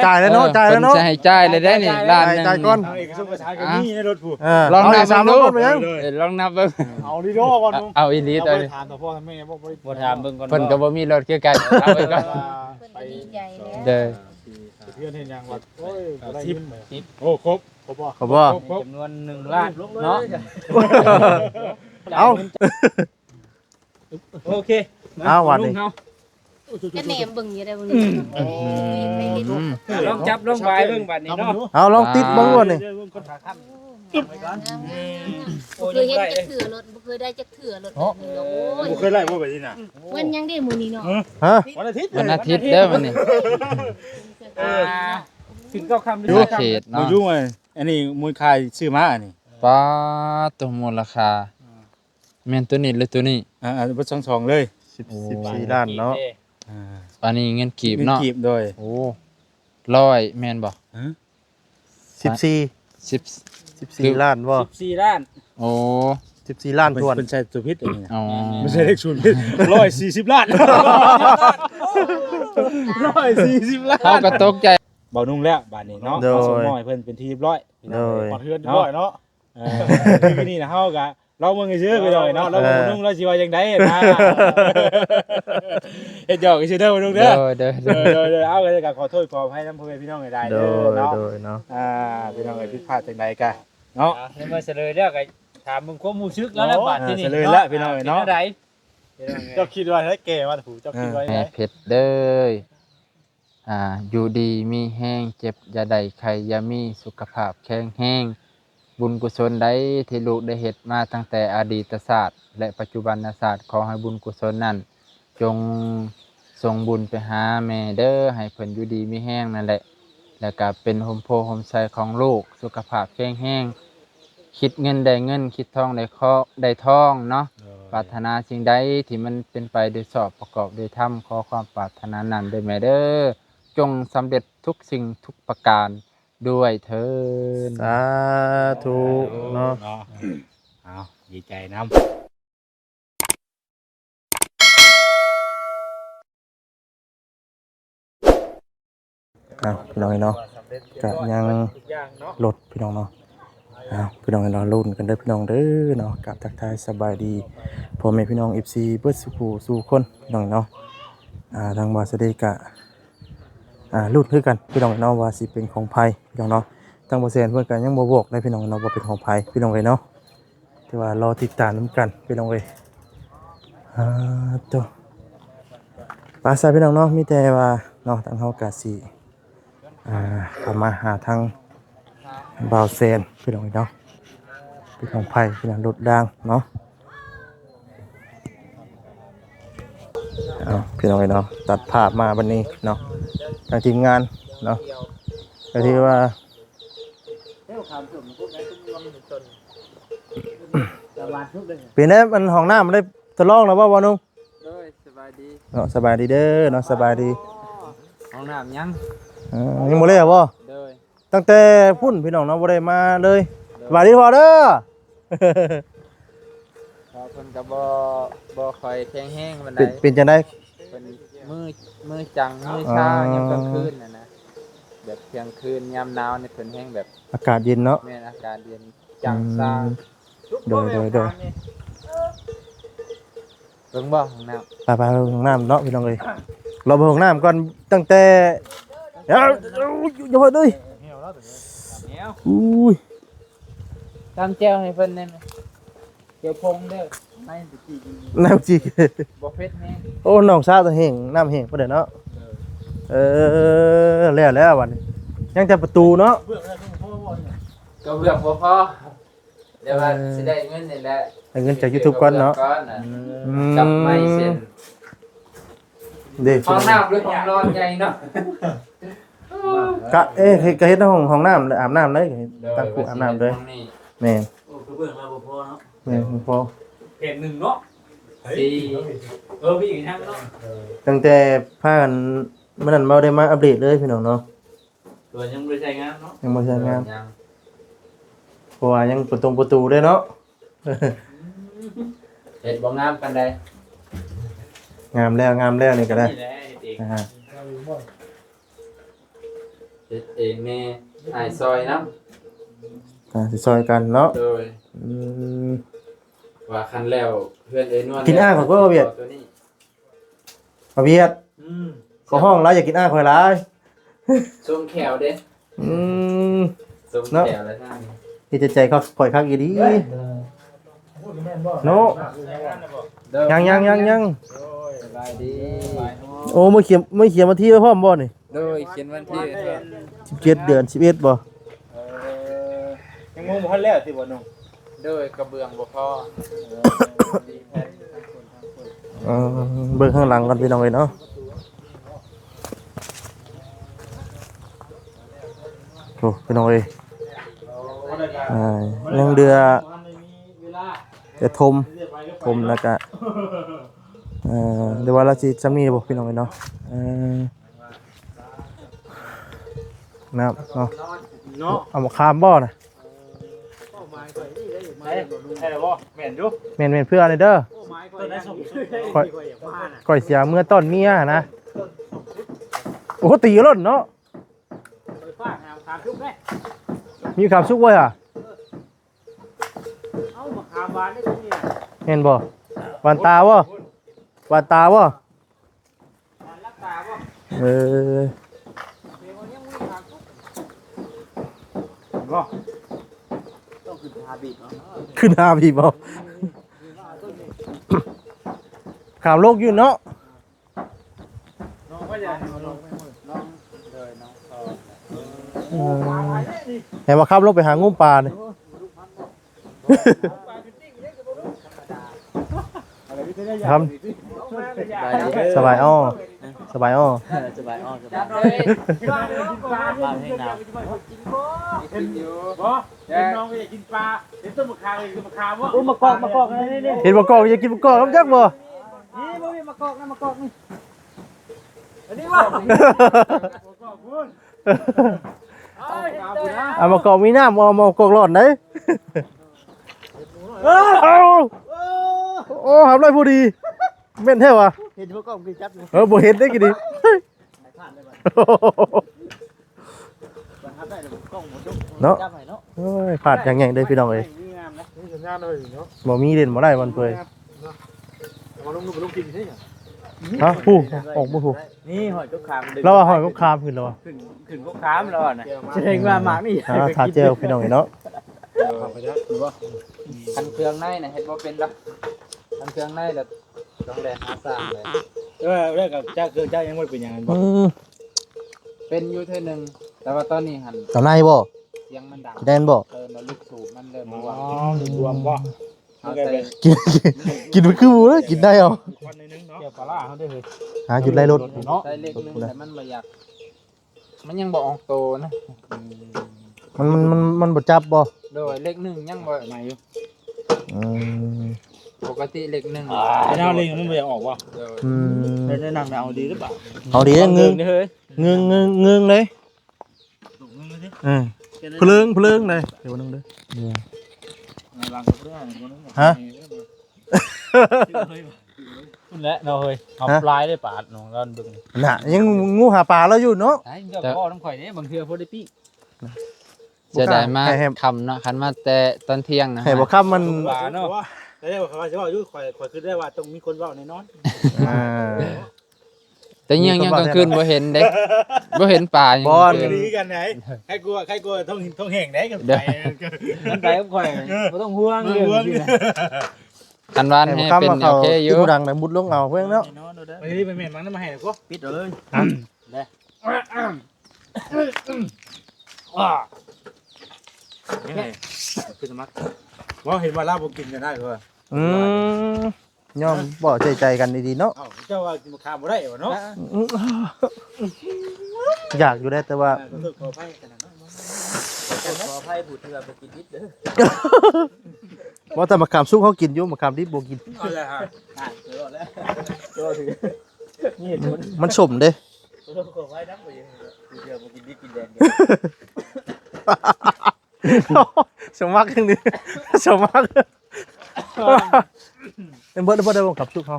จ่ายแล้วเนาะจ่ายแล้วเนาะเพิ่นสิให้จ่ายเลยได้นี่ล้านนึง จ่ายก่อน เอาเอกชนประชาชนมีในรถผู้ ลองนับ 3 เบิ่ง ร ดู ถไปยัง ลองนับเบิ่ง เอาดิโดก่อนลุง เอาอีหลีตัว ไป นี้ ถามต่อพ่อแม่บ่ ถามเบิ่งก่อน เพิ่นก็บ่มีรถคือกันเอาไว้ก่อน เพิ่นก็ดีใจแล้ว เด้อ เพื่อนเห็นยังว่าโอ้ยได้ยินโอ้ครบบ่ ขอบบ่ จำนวน1ล้านเนาะ เอา โอเค เอาวันนี้ ก็แหนมเบิ่งอยู่ได้เบิ่งอยู่ไปเห็น ลองจับลองวายเบิ่งบัดนี้เนาะ เอาลองติดเบิ่งก่อนนี่ บ่เคยเห็นจักเถื่อรถบ่เคยได้จักเถื่อรถโอ้ย บ่เคยไล่บ่ไปนี่น่ะ วันยังได้มื้อนี้เนาะ ฮะ วันอาทิตย์ วันอาทิตย์เด้อมื้อนี้ ถึงเก้าคำ อยู่เขต บ่ เนาะ ยุ่งไอ้อันนี้มูลค่าซื้อมาอันนี้ ป้าตัวมูลค่าแม่นตัวนี้หรือตัวนี้ บ่2ๆเลย 14ล้านเนาะ อันนี้เงินกีบเนาะ กีบโดย โอ้100แม่นบ่ 14 10 14ล้านบ่ 14ล้าน โอ้ 14ล้านทวน เพิ่นใช้ตัวพิษอันนี้ อ๋อ ไม่ใช่เลข0พิษ140ล้าน140ล้าน เฮาก็ตกใจ เบานุ่งแล้วบาดนี้เนาะส่งมอยเพิ่นเป็นที่เรียบร้อย โดย ปอดเทือนเรียบร้อยเนาะคือนี่นะเฮาก็เราเมืองซื่อไปหน่อยเนาะเราบ่นุ่งเราสิว่าจังได๋นะเฮ็ดหยอกซื่อเด้อบ่นุ่งเด้อ เด้อ เด้อเอาก็ขอโทษขออภัยนำพ่อแม่พี่น้องได้ โด เด้อยเนาะ โดยเนาะ พี่น้องผิดพลาดจังได๋ก็เนาะ ในเมื่อเฉลยแล้วก็ถามมึงความรู้สึกแล้วนะบัดที่นี่ เฉลยแล้วพี่น้องเนาะ เป็นอะไร เจ้าคิดว่าได้แก่มาถูกเจ้าคิดว่า แม่ ได้ เพชรเด้ออยู่ดีมีแห้งเจ็บอย่าได้ใครอย่ามีสุขภาพแข็งแรงบุญกุศลใดที่ลูกได้เฮ็ดมาตั้งแต่อดีตศาสตร์และปัจจุบันศาสตร์ขอให้บุญกุศลนั้นจงส่งบุญไปหาแม่เด้อให้เพิ่นอยู่ดีมีแห้งนั่นแหละแล้วก็เป็นโฮมโพโฮมไซของลูกสุขภาพแข็งแรงคิดเงินได้เงินคิดทองได้ได้ทองเนาะปรารถนาสิ่งใดที่มันเป็นไปโดยชอบประกอบโดยธรรมขอความปรารถนานั้นด้วยแม่เด้อจงสำเร็จทุกสิ่งทุกประการด้วยเถิด สาธุเนาะ เอาดีใจนำ พี่น้องเนาะก็ยังรถพี่น้องเนาะพี่น้องเราลุ้นกันเด้อพี่น้องเด้อเนาะกับทักทายสบายดีพ่อแม่พี่น้อง FC เบิดสุขสู่คนพี่น้องเนาะทางวาสเดกะลุ้นคือกันพี่น้องเนาะว่าสิเป็นของไผพี่น้องเนาะทางบ่แซนเพิ่นก็ยังบ่บอกได้พี่น้องเนาะว่าเป็นของไผพี่น้องเอ้ยเนาะแต่ว่ารอติดตามนํกันพี่น้องเอ้ยตัวภาษาพี่น้องเนาะมีแต่ว่าเนาะทางเฮาก็สิเข้ามาหาทางบ่าวแซนพี่น้องเนาะเป็นของไผ่พี่น้องรถดังเนาะพี่น้องเนาะตัดภาพมาวันนี้เนาะทางทีมงานเนาะก็ที่ว่าเป็นได้มันห้องน้ำมันได้ทดลองแล้วว่านุ่ง สบายดี เนาะสบายดีเด้อเนาะสบายดี ห้องน้ำยัง ยังบ่ได้บ่ เด้อ ตั้งแต่พุ่นพี่น้องเนาะบ่ได้มาเลยสบายดีพอเด้อ พอเพิ่นก็บ่ค่อยแข็งแรงปานใด เป็นจังได๋ เพิ่นมือจังมือชายามกลางคืนน่ะนะแบบเที่ยงคืนยามหนาวนี่เพิ่นแห้งแบบ อากาศเย็นเนาะ แม่นอากาศเย็นจังซ่า โดย เบิ่งบ่ห้องน้ำ ไปห้องน้ำเนาะพี่น้องเอ้ยเราไปห้องน้ำก่อนตั้งแต่เดี๋ยวอย่าเพิ่งด้วยอุ้ย ตามแจ้วให้เพิ่นได้ไหมเดี๋ยวพงเด้อไม่สิกิน น้ำจี บ่เผ็ดแฮง โอ้น้องสาวตัวเฮงน้ำเฮงประเดี๋ยวเนาะแล้ววันนี้ยังแต่ประตูเนาะ ก็เรื่องบ่พอเดี๋ยวว่าสิได้เงินนี่แหละ ได้เงินจาก YouTube ก่อนเนาะ จับไม้เส้น เด็ก ห้องน้ำหรือห้องนอนใหญ่เนาะ กะก็เฮ็ดห้องน้ำอาบน้ำเลยตั้งคู่อาบน้ำเลยแม่น โอ้คือเบิ่งมาบ่พอเนาะ แม่นพอ เห็นหนึ่งเนาะ สี่ พี่อีกทางเนาะ ตั้งแต่พากันมื้อนั้นบ่ได้มาอัปเดตเลยพี่น้องเนาะ ตัวยังบ่ได้ใช้งานเนาะ ยังบ่ใช้งานเพราะว่ายังประตูด้วยเนาะ เฮ็ดบ่งามปานใด งามแล้วนี่ก็ได้ นี่แหละเด็ก นะฮะ เฮ็ดเองแน่อ้ายซอยนำ สิซอยกันเนาะ โดย อืม ว่าคันแล้วเพื่อนเอ้ยนวล กินอ้างก่อนก็บ่เวียด ตัวนี้ บ่เวียด อืม ก็ห้องหลายอยากกินอ้างข่อยหลาย ส้มแขวเด้ อืม ส้ม เนาะ แขวแล้วท่าน ที่จะใจเขาข่อยคักอีดีโนยัง สบายดี โอ้มื้อเขียนวันที่ไว้พร้อมบ่นี่ โดยเขียนวันที่ 17เดือน11บ่ ยังงงบ่ทันแล้วสิบ่น้อง โดยกระเบื้องบ่พอดีแพทย์ เบิ่งข้างหลังกันพี่น้องเอ้ยเนาะโอ้พี่น้องเอ้ยยังเดือจะทมแล้วก็เดี๋ยวว่าเราสิซ้ำนี้บ่พี่น้องเอ้ยเนาะนะครับเนาะ เนาะ เอามาคามบ่น่ะ ได้แล้วบ่แม่นอยู่ แม่นเพื่ออะไรเด้อ ต้นได้ส่ง ก่อยเสียเมื่อต้นเมียนะโอ้ตีล้นเนาะ ไปฟ้าหามขามทุกได้ มีความสุขไว้อ่ะ เอ้ามาขามหวานได้ตรงนี้ เห็นบ่วันตาบ่ หวานรักตาบ่ เออ เดี๋ยวยังมีขามทุกบ่ต้องขึ้นหาบีบเนาะ ขึ้นหาพี่บ่ขามโลกอยู่เนาะ น้องก็อย่าน้องเลยน้องเห็นว่าขับรถไปหางูปลาเนี่ยทำสบายอ้อสบายอ้อ สบายอ้อสบาย จัดเลย บ้านให้หนาว กินอยู่บ่เห็นน้องก็อยากกินปลาเห็นต้นมะขามเลยมะขามวะ มากอกนี่ เห็นบ่กอกอยากกินบ่กอกครับจักบ่ นี่บ่มีมากอกนะมากอกนี่ อันนี้วะขอบคุณเอา เอามากอกมีน้ำเอามากอกร้อนไหนเอาโอ้ทำไรพอดีแม่นแท้วะ เห็นมากอกคือจับ บ่เห็นได้กี่ดีเนาะ จับให้เนาะ โอ้ยพลาดอย่างไงได้พี่น้องเอ้ย นี่งามนะนี่สัญญาณเลยเนาะ บ่มีเด่นบ่ได้มันเผย มาลงดูกินใช่ไหม ฮะผู้ออกบ่ผู้ นี่หอยก็ขาม เราว่าหอยก็คามขึ้นแล้วอะ ขึ้นก็ขามแล้วนะแสดงว่าหมากนี่ ทาเจลพี่น้องเอ้ยเนาะ คันเครื่องในน่ะเฮ็ดบ่เป็นดอกคันเครื่องในน่ะต้องได้หาสร้างเลย เรื่องกับเจ้าคือเจ้ายังไม่เป็นอย่างนั้นบ่ เป็นอยู่เทื่อหนึงแต่ว่าตอนนี้หัน ตอนไหนบ่ เสียงมันดัง แดนบ่ แล้วลูกสูบมันเริ่ม อ๋ บ่ อ ว่าง รวมบ่ เอาใส่ กินมันคือหมูเลยกินได้เหรอ วันนึงเนาะเกี่ยวปลาเขาได้เลย หาจุดไล่รถ เนาะ ใส่เล็กนึงแต่มันบ่อยากมันยังบ่ออกโตนะ มันบ่จับบ่ โดยเล็กนึงยังบ่ ใหม่อยู่ อืม ปกติเล็กนึง ไอ้น้าลิงมันไม่ออกว่ะ โดย อืม ได้นั่งเอาดีหรือเปล่า เอาดีเงือง เฮ้ย เงืองเลยเพลิงเลยเดี๋ยวนึงเด้อ ลังกับเพื่อนคนนึง ฮะ คุณและเนาะเฮ้ยเอาปลายได้ปาดน้องกันดึง น่ะยังงูหาปลาแล้วอยู่เนาะ ไอ้เจ้าพ่อน้ำข่อยนี่บางเทื่อพอได้ปี จะได้มา ให้ ค่ำเนาะคันมาแต่ตอนเที่ยงนะ ให้บ่ค่ำมัน ปลาเนาะแต่ได้บอกเขาว่าจะว่าอยู่ข่อยคือได้ว่าต้องมีคนเว้าแน่นอน อ่า แต่ยังกลางคืนบ่เห็นเด้บ่เห็นป่ายัง บอล กลางคืน ดีกันไหนใครกลัวต้องแห่งไหนกันไป มันไปกับข่อยบ่ต้องห่วงเรื่องนี้นะ คันวาน ให้ ให้ บ่ เป็น ค่ำมา โอ เขา เคอ ที่ ยู่ ผู้ดังน่ะมุดลงเอาเพิ่นเนาะ วันนี้เป็นเมนมันมาให้กู ปิดเลย คือสมัครว่าเห็นว่าลาบกินกันได้เหรอ อืมยอมบ่ใจกันดีๆเนาะ เอ้าเจ้าว่ากินมะขามบ่ได้เหรอเนาะ อยากอยู่ได้แต่ว่า ขออภัยขนาดนั้น ขออภัยผู้ที่ว่าบ่กินนิดเด้อ ว่าแต่มะขามซุกเขากินอยู่มะขามดิบบ่กิน เอาเลยฮะ เดี๋ยวแล้วก็ถือนี่มัน มันสมเด้ ขออภัยนำบ่ยังผู้ที่ว่าบ่กินนิดกินแดง สมัครอย่างนี้สมัครเป็นเบิร์ดได้บ่กับซุกเขา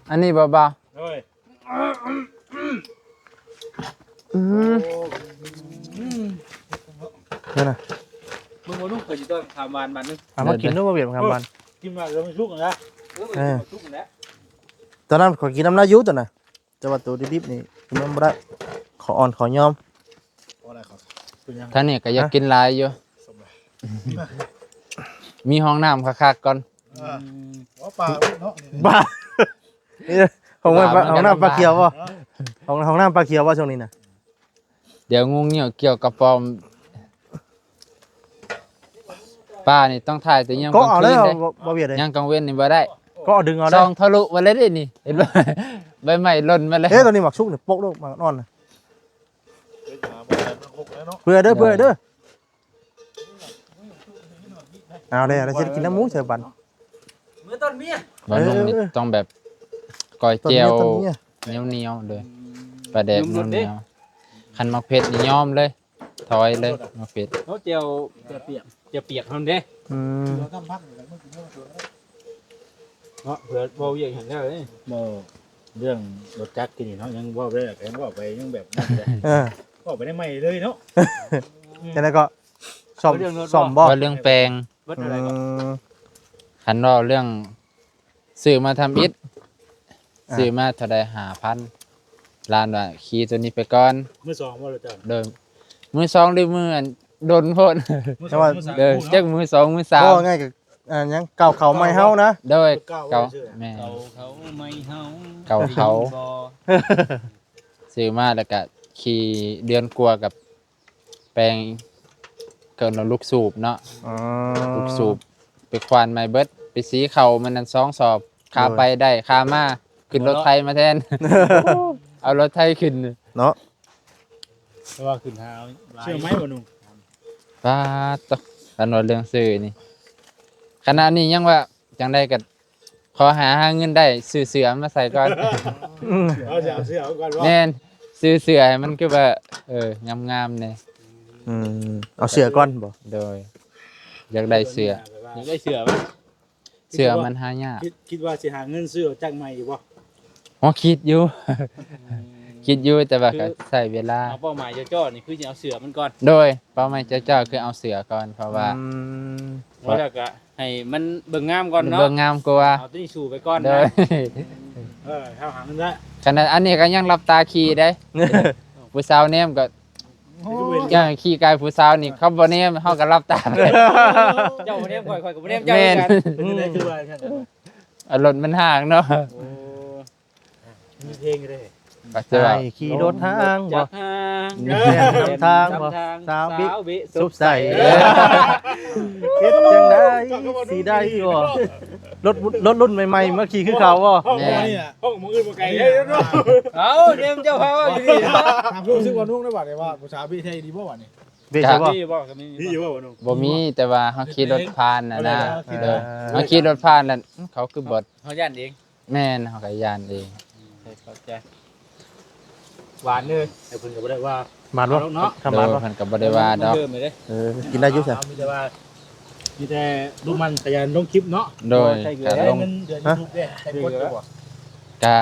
อันนี้เบา เฮ้ย นั่นน่ะ มึงบ่นุ่งเคยสิต้นทำบานบันนึง เอามากินด้วยบ่เวียนครับมัน กินมาแล้วมันชุกนะ ทุกแล้ว ตอนนั้นขอกินน้ำลายยุตัวน่ะแต่ว่าตัวดิบๆนี่กินมันบ่ได้ขออ่อนขอยอม ท่านนี่ก็อยากกินหลายอยู่มีห้องน้ำคักๆก่อน บ้านี่ของมันของน้ำปลาเขียวบ่ของน้ำปลาเขียวบ่ช่วงนี้น่ะ เดี๋ยวงูเหี่ยวเกี่ยวกับปอมป้านี่ต้องถ่ายแต่ยัง ก็ กลาง เอา คื เลย น เอา เด้ บ่เวียดเลย ยังกลางเว้นนี่บ่ได้ ก็ดึงเอา ซ ได้ องทะลุมาเลยเด้นี่เห็นบ่ ใบไม้หล่นมาเลย เอ๊ะตอนนี้หมักชุกนี่โปกลูกมานอนน่ะเพื่อเด้อเอาเด้เราจะกินน้ำหมูใส่บัน มื้อต้นเมีย บ่นุ่มนี่ต้องแบบก้อยเจียว ต้นนี้ เหนียวๆเลยปลาแดกเหนียวๆคันมักเผ็ดนี่ยอมเลยถอยเลยมักเผ็ด เขาเจียวเปียกเท่านั้นเด้ อืม เนาะเผื่อบ่เวียงเห็นได้เลยบ่เรื่องรถจักรกินนี่เนาะยังบ่ได้แข็งบ่ไปยังแบบนั้นเลย บ่ไปได้ใหม่เลยเนาะ แล้วก็ซ่อมบ่ ว่าเรื่องแปลง เบิดอะไรก่อน คันว่าเรื่องซื้อมาทำอิฐซื้อมาเท่าใด5,000ล้านว่าขี่ตัวนี้ไปก่อน มื้อสองบ่รู้จัก เดิมมือสองหรือมืออันโดนโพด มื้อสองมื้อสาม เด้อจักมือสองมือสาม ก็ง่ายกับยังเก่าเขาไม่เฮานะ โดย เก่า เก่า ชื่อ แม่ เขาไม่เฮา เก่าเขาซื้อมาแล้วก็ขี่เดือนกลัวากับแปลงเกินลูกสูบเนาะ อ๋อ ลูกสูบไปควานไม้เบิดไปสีเข่ามันนั้น2 สอบขาไปได้ขามาขึ้นรถไทยมาแทน เอารถไทยขึ้น เนาะ แต่ว่าขึ้นหาเชื่อไหมบ่นุ่ม ป้าตกถนนเรื่องซื้อนี่ขณะนี้ยังว่าจังได้ก็ขอหาเงินได้ซื้อเสือมาใส่ก่อน เอาจะเอาเสื้อเอาก่อนว่า แน่นซื้อเสือให้มันคือว่างามๆเนี่ย เอาเสือก่อนบ่ โดยอยากได้เสือ อยากได้เสือมั้ย เสือมันหายาก คิดว่าสิหาเงินซื้อจักรใหม่อยู่บ่ อ๋อคิดอยู่ คิดอยู่แต่ว่าก็ใช้เวลา เอาเป้าหมายจ้อๆนี่คือสิเอาเสือมันก่อน โดยเป้าหมายเจ้าคือเอาเสือก่อนเพราะว่า แล้วก็ให้มันเบิ่งงามก่อนเนาะ เบิ่งงามกว่า เอาตัวนี้สู่ไปก่อน โด นะ ย ถ้าหาเงินได้ ขณะอันนี้ก็ยังรับตาขี่ได้ ผู้สาวเนมก็ยังขี่กายผู้สาวนี่เขาบ่เนมเฮาก็รับตาไป เจ้าบ่เนมข่อยก็บ่เนมเจ้า แม่น เหมือนกัน นี่คือว่าท่าน รถมันห่างเนาะ โอ้มีเพลงเลย ก็จะว่า ขี่รถทางบ่ จักหาง ทางบ่ ทาง สาวบิ๊ก บิ ซุบใส่เฮ็ดจังได๋สิได้บ่รถรุ่นใหม่ๆมาขี่คือเขาบ่ ห้องนี่น่ะห้องมึงอื่นบ่ไกลเด้เนาะ เอาเนมเจ้าพาอยู่นี่ ถามรู้สึกว่านุ่งได้บ่ได้ว่าผู้สาวพี่ไทยดีบ่วะนี่ เบ้ใช่บ่ พี่บอกก็มี ดีอยู่บ่นุ่ง บ่มีแต่ว่าเฮาขี่รถผ่านน่ะนะ เอาเลยนะ เออเฮาขี่รถผ่านแล้วเขาคือบด เฮาย่านเอง แม่นเฮาก็ย่านเอง เข้าใจหวานเลยแต่เพิ่นก็บ่ได้ว่า มาบ่ เนาะ ทำมาบ่ เพิ่นก็บ่ได้ว่าดอก เพิ่มไปเด้ กินได้อยู่ซะ มีแต่ว่ามีแต่ลูกมันแต่ยันลงคลิปเนาะ โดย ใช่เงิ ก็ลง นเดือน YouTube เด้ใช้กดอยู่บ่ ก็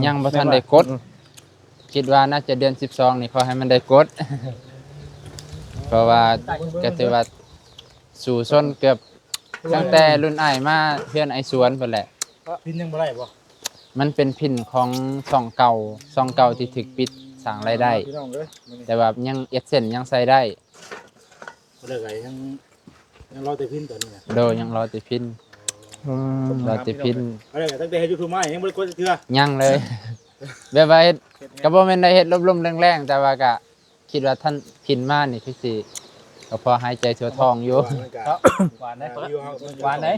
ยังบ่ทันได้กด คิดว่าน่าจะเดือน12นี่ขอให้มันได้กด เพราะว่าก็ถือว่าสู่ชนเกือบตั้งแต่รุ่นอ้ายมาเพื่อนไอ้สวนพุ่นแหละ พินยังบ่ได้บ่ มันเป็นพินของช่องเก่าที่ถูกปิดสร้างรายได้ พี่น้องเอ้ยมื้อนี้ แต่ว่ายังเอ็ดเส้นยังใส่ได้ บ่ได้ไงยังรอแต่พินตัวนี้น่ะ โดยยังรอแต่พินรอแต่พิน บ่ได้ตั้งแต่เฮ็ด YouTube มายังบ่ได้กดเทื่อ ยังเลย แบบว่าเฮ็ดก็บ่แม่นได้เฮ็ดลมๆแรงๆแต่ว่าก็คิดว่าท่านพินมานี่คือสิก็พอหายใจทั่วท้องอยู่ หวานได้ หวานได้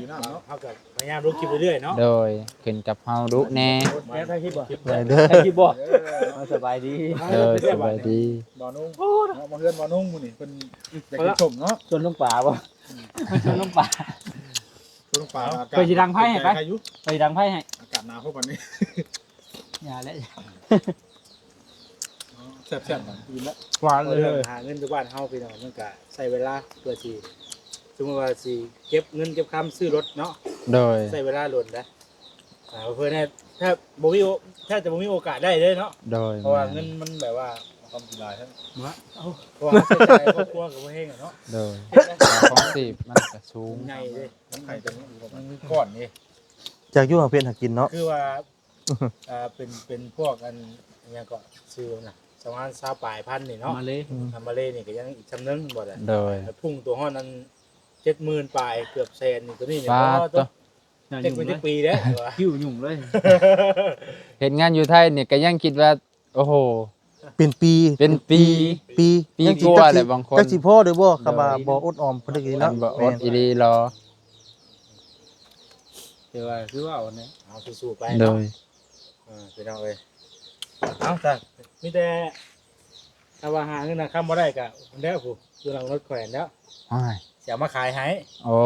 เฮาก็พยายามลงคลิปเรื่อยๆเนาะ โดยขึ้นกับเฮาดุแน่ แม่ถ่ายคลิปบ่ ได้เด้อ ใช่ที่บอกสบายดี โดยสบายดี บ่นุ่งมาเฮือนบ่นุ่งมื้อนี้เพิ่นอยากกินส้มเนาะ ชวนลงป่าบ่ชวนลงป่า ส้มป่า ไปสิดังไพ่ให้ไป ไปดังไพ่ให้ อากาศหนาวพวกวันนี้ อย่าแล้ว แซ่บๆมันกินแล้ว หวานเลย หาเงินทุกบ้านเฮาพี่น้องมันก็ใช้เวลาเพื่อสิสมมุติว่าสิเก็บเงินเก็บคำซื้อรถเนาะ โดย ใช้เวลาหล่นนะเพื่อนถ้าบ่มีถ้าจะบ่มีโอกาสได้เลยเนาะ โดย เพราะว่าเงินมันแบบว่า ความกีฬาท่านเพราะว่าใช้จ่ายครอบครัวกับพ่อเฮงเนาะ โดยของสีมันก็สูง ใหญ่เลยน้ำไข่เป็นก้อนนี่ จากอยู่หางเพียนหากินเนาะ คือว่าเป็นพวกอันเนี่ยก็ซื้อนะประมาณ20ปลายพันนี่เนาะ มาเลย มาเลนี่ก็ยังอีกจำนึงบ่ได้ โดย พุ่งตัวห้อนั้น70,000ปลายเกือบแสนนี่ตัวนี้เนี่ย ปา บ่ ตั ตัว วเจ็ดเป็นปีแล้ว คิ้วหยุ่งเลย เห็นงานอยู่ไทยเนี่ยก็ยังคิดว่าโอ้โห เป็นปี เป็นปี ปี ปี ยังสิ กว่า จัก เล สิ ยบางคน จักสิพ่อหรือบ่คำว่าบ่อดออมเพิ่นได้กิน มั เนาะ นบ่อดอีหลีรอ แต่ว่าคือว่าเอาเนี่ย เอาสู้ๆไป โด เนาะ ย ไปเอาเลยเอาแต่มีแต่ถ้าว่าหาเงินนะค้ำบ่ได้ก็แล้วผู้อยู่หลังรถแขวนแล้ว อ้าย จะเอามาขายให้ โอ้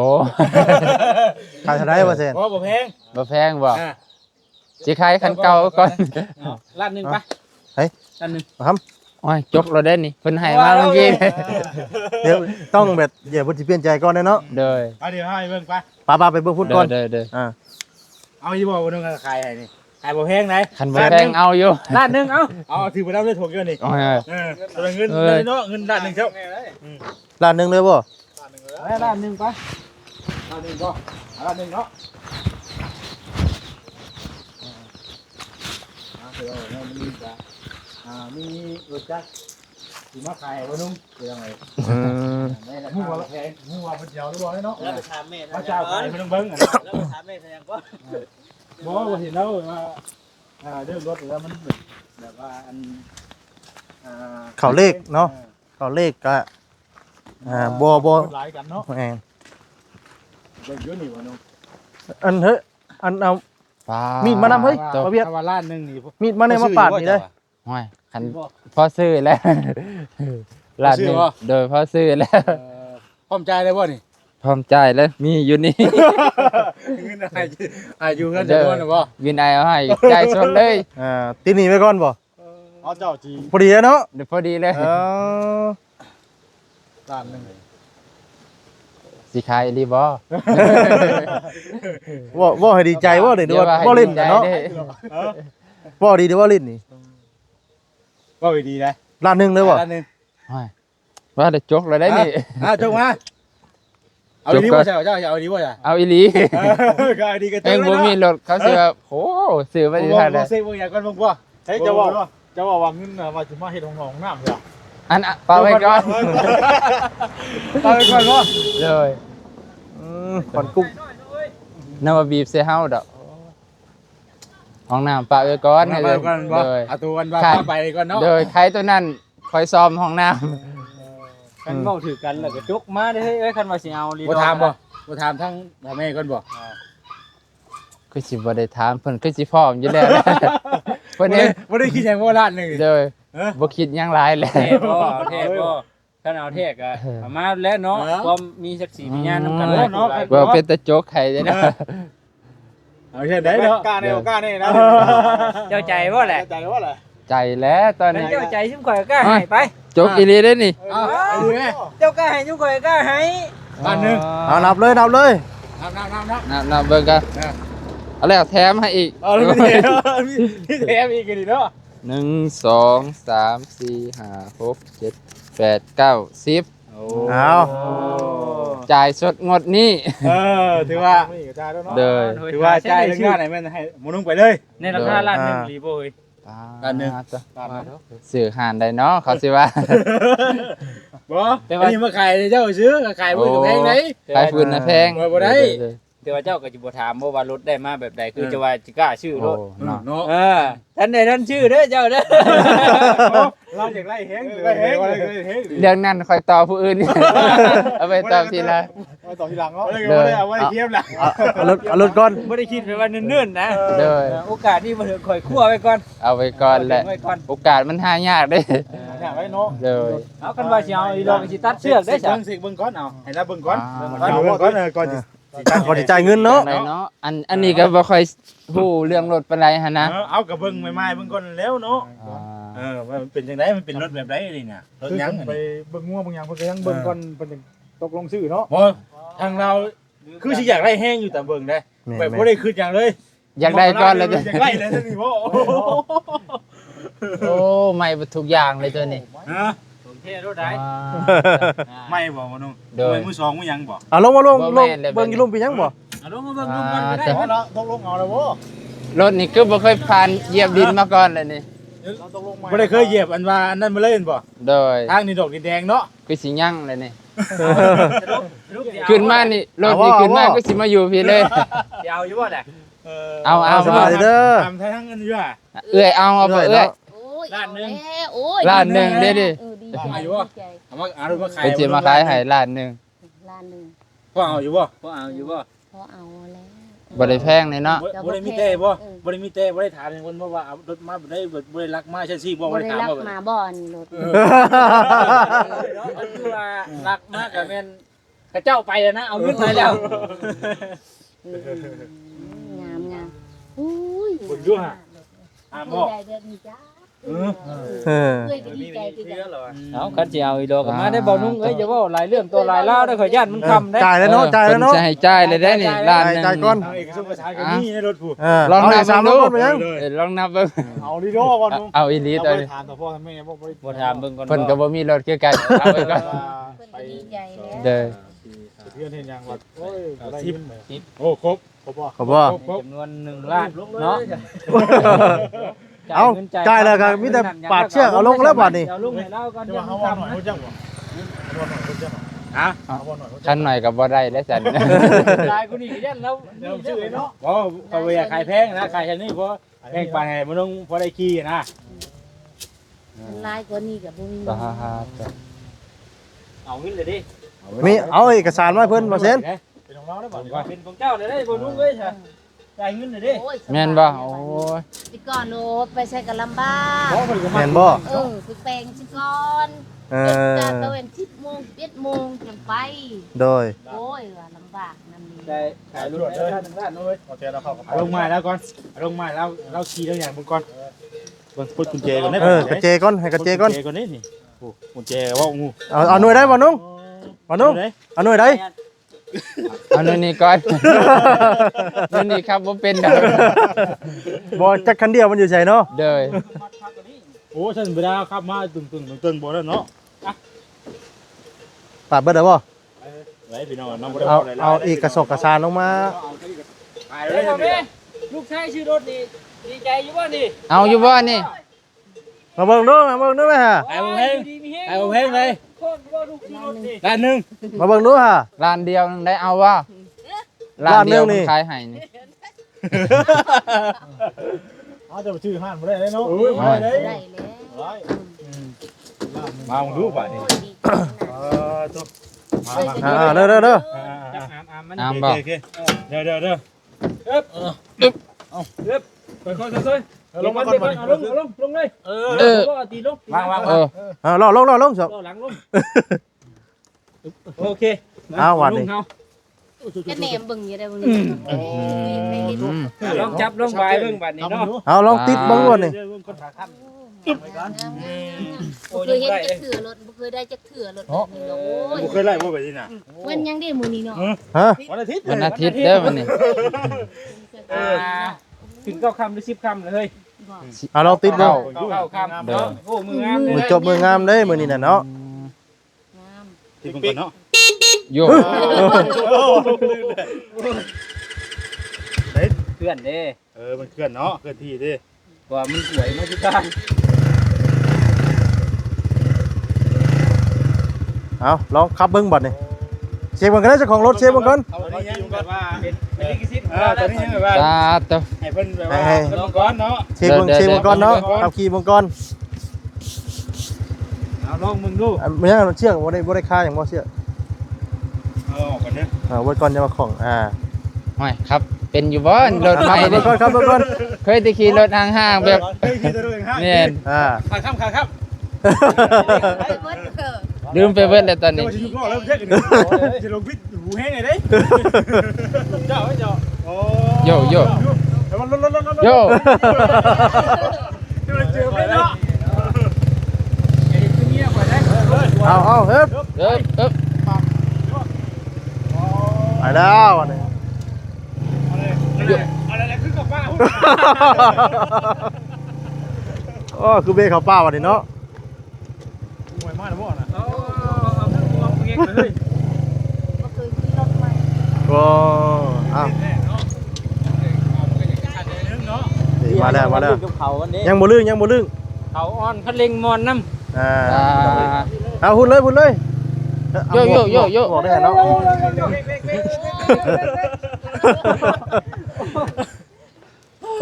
ขายเท่าไดว่าแซ่น เพราะบ่แพง บ่แพงบ่ อ่า สิขายคันเก่าก่อน ล้านหนึงปะ เฮ้ย ล้านหนึง ครับ โอ้ยจกเราได้นี่เพิ่นให้มาเมื่อกี้ เดี๋ยวต้องแบบอย่าเพิ่นสิเปลี่ยนใจก่อนเนาะ โดย เอาเดี๋ยวให้เบิ่งไป ป้าๆไปเบิ่งพุ่นก่อน เด้อ อ่า เอาอีบ่บ่นึงก็ขายให้นี่ขายบ่แพงไหน คันบ่แพงเอาอยู่ ล้านหนึงเอ้า เอาถือไปแล้วเลยถูกเกินนี่ โอ้ย ตัวเงินเนาะเงินด้านนึงเจ้า ล้านหนึงเลยบ่ ล้านหนึงปะ ด้านนึงก็ด้านนึงเนาะมีรถจักรที่มาขายบ่นุ่มคือยังไง อืม หัวแพงหัวมันเดียวหรือบ่เนาะ แล้วไปถามแม่ พระเจ้าขายเพิ่นเบิ่งอ่ะ แล้วไปถามแม่ทยังก็ บ่ว่าเห็นแล้วว่าเรื่องรถแล้วมันแบบว่าอัน เขาเลขเนาะเขาเลขก็บ่ หลายกันเนาะ แม่น เบิ่งอยู่นี่บ่นุ่ม อันเฮ้ยอันเอา มีดมานำเฮ้ย ตัว เอาเวียด ถ้าว่าล้านนึงนี่ มีดมาในมาปาดนี่เลย โอ้ยคันพอซื้อแล้วร้านหนึงโดยพอซื้อแล้ว พร้อมใจเลยบ่นี่ พร้อมจ่ายแล้วมีอยู่นี่ เงินอายุเงินจำนวนหรือบ่ วินไอเอาให้จ่ายสดเลย ตีหนีไว้ก่อนบ่ เอาเจ้าจี พอดีแล้วเนาะ เดี๋ยวพอดีเลย ล้านนึง สิขายรีบอ ว่าให้ดีใจว่าเดี๋ยวดูว่าเล่นกันเนาะว่าดีเดี๋ยวว่าเล่นนี่ ว่าดีนะ ล้านหนึงเลยบ่ ล้านนึง ว่าได้จกเลยได้นี่ จงมาเอาดีบ่ใช่เจ้าเอาดีบ่ใช่ เอาอีหลี ก็ดีกัน เองบ่มีรถเขาสิว่าโหซื้อไปที่ท่า บ่ ได้ เซ็งบ่อยากกันบ่บ่ใช้จะว่าเงินว่าสิมาเฮ็ดห้องน้ำเหรอ อันเปล่าไว้ก่อน ไปก่อนบ่ เลย ก่อนกุ้ง นำมาบีบใส่เฮาดอกห้องน้ำเปล่าไว้ก่อนให้ ไป เลย ก่อนบ่ เลย เอาตัววันว่าไปก่อนเนาะ โดยใครตัวนั้นคอยซ้อมห้องน้ คันเว้าถือกันแล้วก็จกมาได้เอ้ยคันว่าสิเอาลี บ่ถามบ่ถามทั้งพ่อแม่ก่อนบ่ ำคือสิบ่ได้ถามเพิ่นคือสิพร้อมอยู่แล้วนะเพิ่นเอง บ่ได้คิดหยังว่าล้านนึง โดยบ่คิดหยังหลายแล้ว เทพบ่เอาเทพบ่คันเอาเทพก็เอามาแล้วเนาะความมีศักดิ์ศรีมีญาณนำกันเนาะ ว่าเป็นตะโจกไข่เด้อนะ เอาเช่นได้เนาะกล้าได้กล้าได้นะ เจ้าใจบ่แหละ ใจว่าอะไร ใจแล้วตอน คัน นี้ เจ้าใจซุมข่อยก็กล้าให้ไป โจกอีหลีเด้อนี่ เอาดูไง เจ้ากล้าให้ซุมข่อยก็กล้าให้ ล้านนึง เอานับเลย นับ นับเบิ่งกันเอาแล้วแถมให้อีก เอาเลยมีแถมอีกนิดเนาะ 1 2 3 4 5 6 7 8 9 10 เอา จ่ายสดงดนี้ ถือว่า เด้อ ถือว่าใจเรื่องงานไหนมันให้หมูนุ่งไปเลย ในราคาล้านหนึงรีบ่เอ้ย กันนึงสื่อหานได้เนาะเขาสิว่า บ่แต่ว่านี่มาขายเจ้าซื้อขายบ่ถูกแพงไหน ขายฟืนนะแพง บ่ได้ แต่ว่าเจ้าก็สิบ่ถามบ่ว่ารถได้มาแบบใดคือจะว่าสิกล้าชื่อร โอ้ ถ เนาะ เนาะ ท่านใดท่านชื่อเด้อเจ้าเด้อ เราอยากไล่เฮงไล่เฮง เรื่องนั้นคอยต่อผู้อื่น เอาไปตอบทีละ ต่อทีหลังเนาะเลยเอาไว้เทียบละ เอารถก่อน บ่ได้คิดไปว่าเนิ่นๆนะ เด้อ โอกาสนี้มาถึงข่อยคั่วไว้ก่อน เอาไว้ก่อนแหละ ไว้ก่อน โอกาสมันหายากเด้ อยากไว้เนาะ เด้อ เอากันว่าสิเอาอีดอกสิตัดเชือกได้จ้ะ เบิ่งก่อนเอาให้รับเบิ่งก่อน เอา เบิ่งก่อนก่อน ก่อนจะจ่ายเงินเนาะ ไหนเนาะอันนี้ก็บ่ค่อยฮู้เรื่องรถปานใดหั่นนะ เอากับเบิ่งใหม่ๆเบิ่งก่อนแล้วเนาะว่ามันเป็นจังไดมันเป็นรถแบบใดนี่น่ะรถยังไปเบิ่งงัวเบิ่งหยังเพิ่นก็ยังเบิ่งก่อนเพิ่นตกลงซื้อเนาะบ่ทางเราคือสิอยากได้แห้งอยู่แต่เบิ่งได้แบบบ่ได้คิดหยังเลย อยากได้ก่อนเลย อยากได้เลยนี่บ่ โอ้ไม่เบิดทุกอย่างเลยตัวนี้ ฮะ ผมเท่รถได้ ไม่บ่บ่นุ่ง โดย มือสองมือยังบ่ ลงมาลง บ่ ล แม่ ง นเลย เบิ่งอยู่ลุมเป็นหยังบ่ ลงมาเบิ่งลุงกันก็ได้ เพราะเราตกลงเอาแล้วบ่ รถนี่คือบ่เคยผ่านเหยียบดินมาก่อนเลยนี่ บ่ได้เคยเหยียบอันว่าอันนั้นมาเล่นบ่ โดย ทางนี่ดอกดินแดงเนาะ คือสิยั่งเลยนี่ขึ้นมานี่รถนี่ขึ้นมาก็สิมาอยู่พี่เลย จะเอาอยู่บ่ได้ เอา สบายเด้อ ทำทางนั้นอยู่อ่ะ เอื้อยเอาบ่เอื้อย โอ้ยล้านนึงโอ้ย ล้านหนึ่งเด้ดิ ดีใจดีใจ เอามาเอามาขาย ไปสิมาขายให้ล้านหนึง ล้านนึง พ่อเอาอยู่บ่ พอเอาอยู่บ่ พอเอาแล้ว บ่ได้แพงเลยเนาะ บ่ได้มีแต่บ่บ่ได้มีแต่บ่ได้ถามคนว่าเอารถมาบ่ได้บ่ได้รักมาใช่สิบ่ บ่ บ่ได้ ได้ ถาม รัก บ่ มาบ่อนรถ คือว่ารักมากก็แม่นกระเจ้าไปแล้วนะเอาเงินไปแล้ว งามงามอุ้ย บุญอยู่ฮะอ่าบ่ ได้เดือนนี้จ้า เออ เอ้ยก็ดีใจคือกัน เอาคันสิเอาอีดอกก็มาได้บ่นุ่งเอ้ยอย่าเว้าหลายเรื่องตัวหลายราวได้ข่อยย่านมันคำได้ จ่ายแล้วเนาะจ่ายแล้วเนาะ พิ่จะให้จ่ายเลยได้นี่ล้านหนึง จ่ายก่อน เอาเอกชนประชาชนก็มีในรถผู้ ลองนับ สาม ดู รถไปยัง ลองนับเบิ่ง เอาดิโดก่อนนุ่ง เอาอีหลีตัวนี้ ถามต่อพ่อแม่บ่บ่ บ่ถามเบิ่งก่อน เพิ่นก็บ่มีรถคือกันเอาไว้ก่อน เพิ่นก็ดีใจแล้ว เด้อ เพื่อนเห็นยังว่าโอ้ยบ่ได้ยินโอ้ครบครบบ่ ขอบบ่ จำนวน1ล้านเนาะ เอาจ่ายแล้วก็มีแต่ปาดเชือกเอาลงแล้วบัดนี้ เอาลงให้เราก่อน จะ จะ ว่า เอา เฮา คำ ว่าหน่อย นะ ฮู้จักบ่ว่าหน่อยฮู้จักบ่ฮะว่าหน่อยฮู้จัก คันหน่อยก็บ่ได้แล้วจัน ลายกูนี่ก็ยันแล้ว เดี๋ยวชื่อเนาะบ่เอาไปขายแพงนะขายแค่นี้เพราะแพงไปให้มันต้องพอได้ขี้นะ ลายกว่านี้ก็บ่มี สาหัส เอาเงินเลยดิ มีเอาเอกสารมาให้เพิ่นบ่เซ็น เป็นของเราได้บ่ เป็นของเจ้าเลยได้บ่นุ่งเอ้ยค่ะจ่ายเงินเลยดิ โอ้ย แม่นบ่โอ้ย สิก่อนโอ้ไปใช้ก็ลำบาก บ่เพิ่นก็มา แม่นบ่ ไปแปลงสิก่อน เอ จะ อ ตะเวน10 โมง 11 โมงจังไป โดย โอ้ยว่าลำบากนั่นนี่ ได้ขายรถได้1ล้านเอ้ย เอาแต่เราเข้ากับลงมาแล้วก่อนลงมาแล้วเราขี่แล้วอย่างบนก่อนบนพุทธกุญแจก่อนได้ เออกระเจก่อนให้กระเจก่อน ก่อนนี่นี่โอ้กุญแจว่างู เอาหน่วยได้บ่นุ่งบ่นุ่งเอาหน่วยได้ เอานู่นนี่ก่อน นู่นนี่ครับบ่เป็นดอก บ่จักคันเดียวมันอยู่ไสเนาะ เด้อ โอ้ฉันเวลาขับมาตึงบ่แล้วเนาะ ปาดเบิดได้บ่ ไหนพี่น้องน้องบ่ได้ เอาเอกสารลงมา เฮ้ยแม่ลูกชายชื่อรถนี่ดีใจอยู่บ่นี่ เอาอยู่บ่นี่ มาเบิ่งดูแม่ฮะ ไอ้บ่แพงไอ้บ่แพงเลย โคตรบ่ลูกชื่อรถนี่ ด้านนึง มาเบิ่งดูฮะ ร้านเดียวนึงได้เอาบ่ร้านเดียว ร้านหนึ่งนี่ ขายให้นี่ เอาจะชื่อห้านบ่ได้เลยเนาะโอ้ยบ่ได้ ได้แล้ว มาลองดูป่ะนี่ โอ้ยดีใจนะ เด้อ จับอามมัน อาม โอ บ่ เคเดี๋ยวค่อยๆลงมาก่อน เอาลงเลยบ่ตีลง วาง เออ รอลงซะ หลังลงโอเค เอาวันนี้ ก็แหนมเบิ่งอยู่ได้เบิ่งอยู่โอ้ยไปเห็น ลองจับลงบายเบิ่งบัดนี้เนาะ เอาลองติดเบิ่งก่อนนี่ บ่เคยเห็นจักเถื่อรถบ่เคยได้จักเถื่อรถแบบนี้โอ้ย บ่เคยไล่บ่ไปนี่น่ะ วันยังได้มื้อนี้เนาะ ฮะ วันอาทิตย์ วันอาทิตย์เด้อวันนี้ ถึง9 คำหรือ10 คำเลยเฮ้ย เอาลองติดเบิ่ง 9 คำเนาะโอ้มืองามเลย มือจบมืองามเด้มื้อนี้น่ะเนาะ งาม ที่ก่อนเนาะ โย เพื่อนเด้ มันเคลื่อนเนาะเคลื่อนที่ดิ ว่ามันสวยมาทุกด้าน เอาลองขับเบิ่งบัดนี่เช็คเบิ่งกันเด้อเจ้าของรถเช็คเบิ่งก่อน เอาตอนนี้ยังแบบว่า เป็นลิขสิทธิ์ ตอนนี้ยังแบบว่า ตาเตอ ให้เพิ่นแบบว่าเพิ่นก่อนเนาะ เช็คเบิ่งก่อนเนาะขับขี่เบิ่งก่อน เอาลองมึงดู มันยังเชือกบ่ได้ค่าหยังบ่เชือก เอาออกก่อนเด้อ ไว้ก่อนจะมาของ ห้อยครับ เป็นอยู่บ่รถ ค ให รับ ม่ เบิ่ นี่ งก่อนครับเบิ่งก่อน เคยได้ขี่รถห่างๆแบบ เฮ้ยขี่ตัวเองให้ เนี่ย ขาครับ ไปเบิดเถอะ ลืมไปเบิดแล้วตอน เดี๋ย นี้ วจะยุกล้อแล้วเช็คกันจะลงพิษหูแห้งไงเด้เจ้าโอ้ โยโย่ แต่มันลด โย เจอไปเนาะ เอาเฮ้ย เอิบเอิบ ไปแล้วอันนี้ อะไรคือกับป้า โ โอ้คือเบเข้าป่าวันนี้เนาะ มวยมาแล้วบ่น่ะ เอาเงี้ยเลย บ่เคยขี่รถใหม่ ก็อ้าว แน่เนาะอันนึงเนาะ นี่มาแล้วมาแล้ว กับเขาอันนี้ ยังบ่ลึงยังบ่ลึง เขาอ่อนคันเร่งมอนน้ำ อ่า อ่า เอาหุ่นเลยหุ่นเลย โยโย่โยโย่ บอกได้เนาะ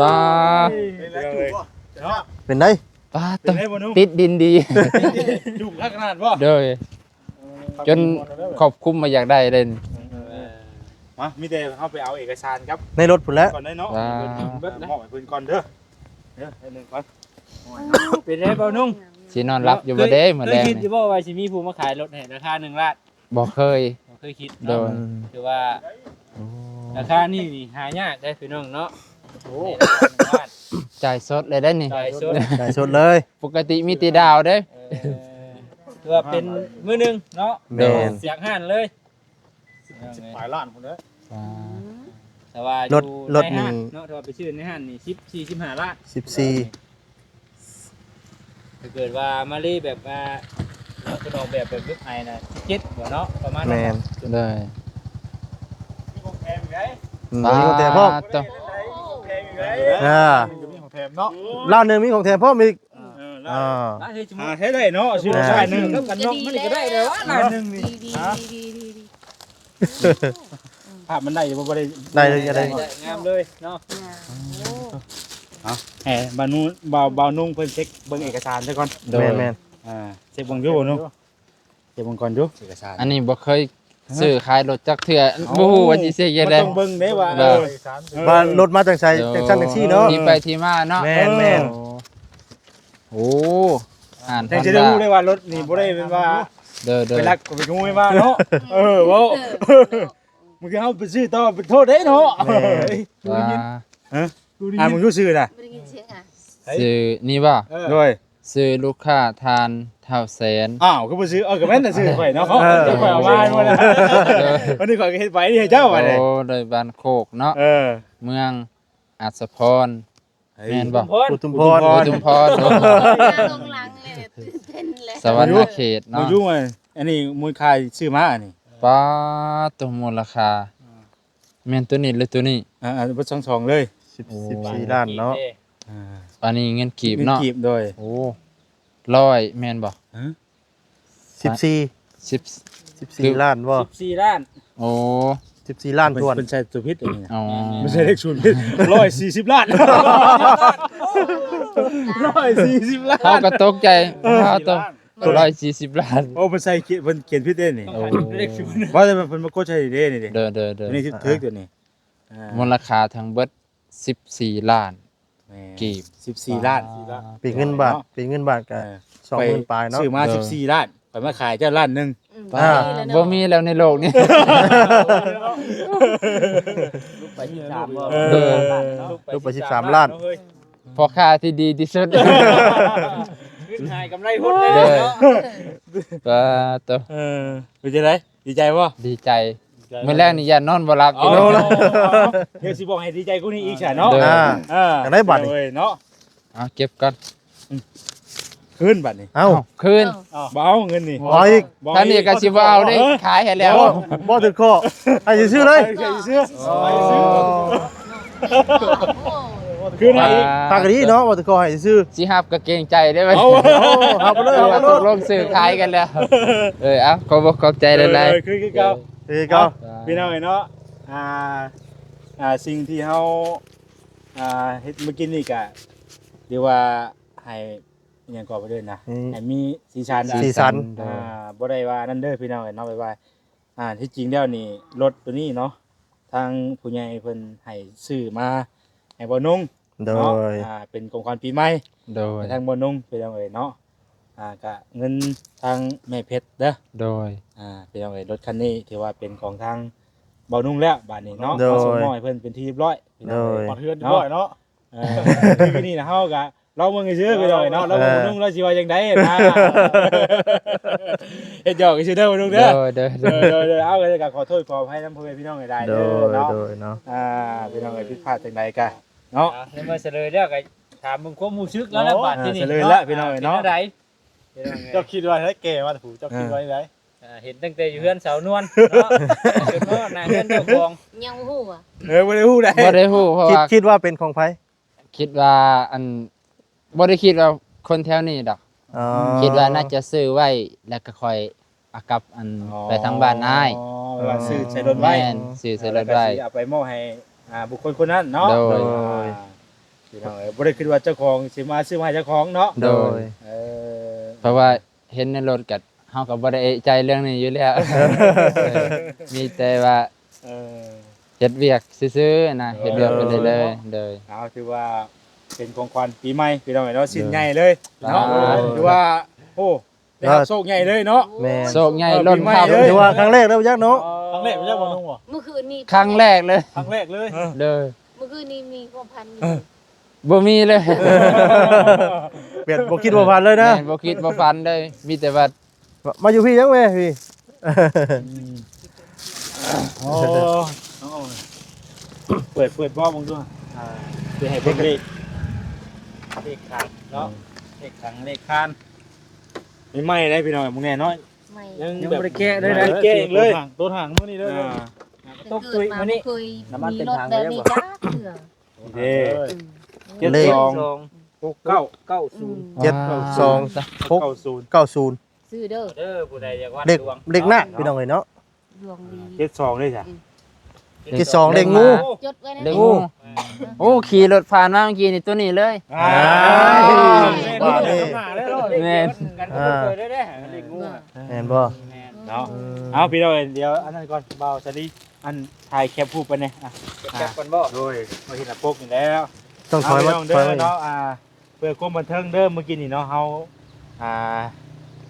ปลา เป็นไง ปลา เป็ ตั น ว ไงบ่นุ่ม ติดดินดี ดุขนาดบ่ เด้อจนขอบคุมมาอยากได้เลย มามีแต่เฮาไปเอาเอกสารครับ ในรถพุ่นแล้ว ก่อนได้เนาะ ว้า เบิดมอบให้เพิ่นก่อนเด้อเด้อให้หนึ่งก่อน เป็นได้เปล่านุ่ง สินอนรับอยู่บ่เด้มื้อแรง คิด นี่ อยู่บ่ว่าสิมีผู้มาขายรถให้ราคา1 ล้าน บ่เคย บ่เคยคิด โด เนาะ น คือว่าราคานี่หายากได้พี่น้องเนาะโอ้ จ่ายสดเลยได้นี่ จ่ายสด ได้ชดเลย ปกติมีตีดาวเด้ คือว่าเป็นมือหนึงเนาะ แม่น เสียงห่านเลย หลายล้านพุ่นเด้อ อ่า แต่ว่าอ ร ยู่ ถรถ ใน นี่ ห้างเนาะถ้าว่าไปชื่อในห้างนี่15 ล้าน 14 ถ้าเกิดว่ามารีแบบว่าเป็นออกแบบแบบยุคไอนะ17บ่เนาะประมาณ แม่น เลย มีของแถมอีกได มีของแถมพร้อม ตัว ของแถมอีกได อ่า มีของแถมเนาะ ร้านหนึงมีของแถมพร้อมอีก อ่า อ่า เฮ้ยจุ๊บ ใช้ได้เนาะซื้อได้นึง กันน้องมันก็ได้เลยวะ ล้านนึงนี่ ดี ภาพมันได้บ่ได้ ได้เลยจะได้ งามเลยเนาะ แหมบานุ่งบานุ่งเพิ่นเช็คเบิ่งเอกสารซะก่อน โดย แม่น เช็คเบิ่งอยู่บ่นุ่งเช็คเบิ่งก่อนอยู่เอกสาร อันนี้บ่เคยซื้อขายรถจักเทื่อบ่ฮู้ว่าสิเสียยังไง ต้องเบิ่งเด้ว่า ๆว่ารถมาจากไสจากซั่นจังซี่เนาะ ที่ไปที่มาเนาะ แม่นแม่น โอ้อ่าน แต่จะได้รู้ได้ว่ารถนี่บ่ได้เป็นว่า เด้อเด้อ ไปรักไปงูมาเนาะเว้ามึงเฮาไปซื้อต่อเป็นโทษเด้เนาะ ว่า มึงรู้ชื่อน่ะ ไม่ได้ยินเสียงอ่ะ ซื้อนี่บ่ โดย ซื้อลูกค้าทานเท่าแสน อ้าวก็บ่ซื้อก็แม่นน่ะซื้อข่อยเนาะจะข่อยเอามาหมดแล้ววันนี้ข่อยก็เฮ็ดไว้นี่ให้เจ้าว่า โอ้ เด้ โดยบ้านโคกเนาะ เมืองอัศพรแม่นบ่ อุทุมพร อุทุมพร ลงหลังเลยตื่นเต้นเลย สวรรณเขต มา เนาะ อยู่ว่าอันนี้มูลค่าซื้อมาอันนี้ ป้าตัวมูลค่าแม่นตัวนี้หรือตัวนี้ บ่ช่องๆเลย 14ล้านเนาะ อันนี้เงินกีบเนาะ กีบโดย โอ้ร้อยแม่นบ่ 14 10 14ล้านบ่ 14 ล้าน โอ้ 14ล้านทวน เป็นใช้ตัวพิษอันนี้นะ อ๋อ ไม่ใช่เลขศูนย์พิษ140ล้าน140ล้าน เฮาก็ตกใจเฮาตัว140ล้าน โอ้เพิ่นใส่เพิ่นเขียนผิดเด้นี่ โอ้ เลขศูนย์ ว่าแต่เพิ่นมากดใช้เด้นี่เด้ เด้อเด้อเด้อ ตัวนี้ทึกตัวนี้ มูลค่าทั้งเบิด14ล้าน กีบ 14ล้าน เป็นเงินบาทเป็นเงินบาทก็20,000ปลายเนาะ ซื้อมา14ล้านไปมาขายเจ้าล้านนึง บ่มีแล้วในโลกนี้ ไป13บ่ เออ ลูกไป13ล้าน พอค่าที่ดีที่สุด ขึ้นหายกำไรพุ่นเลยเนาะ ป้าตัว เป็นจังไดดีใจบ่ ดีใจมื้อแรกนี่อย่านอนบ่หลับอยู่ เดี๋ยวสิบอกให้ดีใจกูนี่อีกฉันเนาะ เด้อ อยากได้บัตรนี่ เนาะ เอาเก็บก่อน คืนบัตรนี่ เอ้า คืน บ่เอาเงินนี่ เอาอีก ท่านนี่ก็สิบ่เอาได้ขายให้แล้ว บ่ถึงข้อให้ซื้อเลย ซื้อคืนให้อีก ทางนี้เนาะบ่ถึงข้อให้ซื้อ สิฮับก็เกรงใจได้ไหม เอา เอาไปเลย เอา เอาไป ต เลย กลงซื้อขายกันแล้วเอาขอบคุณขอบใจหลาย คือเก่า เอ้ยก็ พี่น้องเนาะสิ่งที่เฮาเฮ็ดเมื่อกี้นี่ก็เรียกว่าให้อิหยังก่อนไปเด้อนะให้มีสีสัน สีสัน บ่ได้ว่านั่นเด้อพี่น้องเนาะไปว่าที่จริงแล้วนี่รถตัวนี้เนาะทางผู้ใหญ่เพิ่นให้ซื้อมาให้บ่นุ่ง โด เนาะ ย เป็นของขวัญปีใหม่ โดย ให้ทางบ่นุ่งพี่น้องเอ้ยเนาะก็เงินทางแม่เพชรเด้อ โดย พี่น้องเอ้ยรถคันนี้ถือว่าเป็นของทางบ่นุ่งแล้วบัดนี้เนาะ โดย มาส่งมอบให้เพิ่นเป็นที่เรียบร้อยพี่น้องเอ้ย โดย ขอเทือนเรียบร้อยเนาะคือนี่นะเฮาก็เราเบิ่งซื่อๆพี่น้องเอ้ยเนาะเราบ่นุ่งเราสิว่าจังได๋นะเฮ็ดหยอกซื่อเด้อบ่นุ่ง โด เด้อย โดย เด้อเอาก็ขอโทษขออภัยนำพ่อแม่พี่น้องให้ได้ โด เด้อย เนาะ โดยเนาะ พี่น้องเอ้ยผิดพลาดจังใดก็เนาะ ในเมื่อเฉลยแล้วก็ ถามมึงความรู้สึกแล้วบาดที่นี่ เฉลยแล้วพี่น้องเนาะ ป็อะไร เจ้าคิดว่าให้แก่มาถูเจ้าคิดว่าได้ เห็นตั้งแต่อยู่เฮือนสาวนวลเนาะจนว่าหน้าเฮือนเจ้าของ ยังฮู้อ่ะ บ่ได้ฮู้ได้ บ่ได้ฮู้เพราะว่า คิดว่าเป็นของไผ คิดว่าอันบ่ได้คิดว่าคนแถวนี้ดอก อ๋อ คิดว่าน่าจะซื้อไว้แล้วก็ค่อยเอากลับอันไปทางบ้านนาย อ๋อว่าซื้อใส่รถไว้ แม่นซื้อใส่รถไว้ เอาไปมอบให้บุคคลคนนั้นเนาะ โดย พี่น้องบ่ได้คิดว่าเจ้าของสิมาซื้อมาให้เจ้าของเนาะ โดย เออ เพราะว่าเห็นในรถก็เฮาก็บ่ได้เอะใจเรื่องนี้อยู่แล้ว มีแต่ว่า เออ เฮ็ดเวียกซื่อๆนะเฮ็ดเวียกไปเรื่อยๆโดย เอาถือว่าเป็นของขวัญปีใหม่พี่น้องเนาะสิ้นใหญ่เลยเนาะ ครับ ถือว่าโอ้ได้รับโชคใหญ่เลยเนาะ แม่น โชคใหญ่ล้นทับ เออ ถือว่าครั้งแรกแล้วยักษ์เนาะ ครั้งแรกไม่ใช่บ่นุ่งบ่ เมื่อคืนนี้ ครั้งแรกเลย ครั้งแรกเลย เด้อ เมื่อคืนนี้มีความพัน บ่มีเลย เปลี่ยนบ่คิดว่าผ่านเลยนะ แม่นบ่คิดบ่ฝันเลยมีแต่ว่า มาอยู่พี่ยังแม่พี่ โอ้เปิดบ่มึงด้วยสิให้เบิ่งเลขขังเนาะเลขขังเลขคานไม่ไหม้ได้พี่น้องมึงแน่น้อย ไม่ ยังบ่ได้แกะเลยนะ แกะเองเลย ต้นห่างมื้อนี้เด้อ ตกตุยมานี่ เคยมีรถแบบนี้จ้าเถื่อ โอเค เลข 990 7 2 90 ซื้อเด้อ เด้อผู้ใดอยากวัด เด็ก ดวง เด็กหน้าพี่น้องเอ้ยเนาะ ดวงดี 72เลยจ้ะ 72เด็กงู จดไว้นะ เด็กงูโอ้ขี่รถผ่านมาเมื่อกี้นี่ตัวนี้เลย ว่าเด้ แม่น กันก็เคยได้เด็กงูอะ แม่นบ่ แม่น เนาะเอาพี่น้องเดี๋ยวอันนั้นก่อนเบาสลีอันถ่ายแคปรูปไปเนี่ยอ่ะ แกะก่อนบ่ โดยมาเห็นหน้าปกนี่แล้ว ต้องถอยมา เาพี่น้อง ถอย เด้ มา อเนาะเพื่อความบันเทิงเด้อเมื่อกี้นี่เนาะเฮา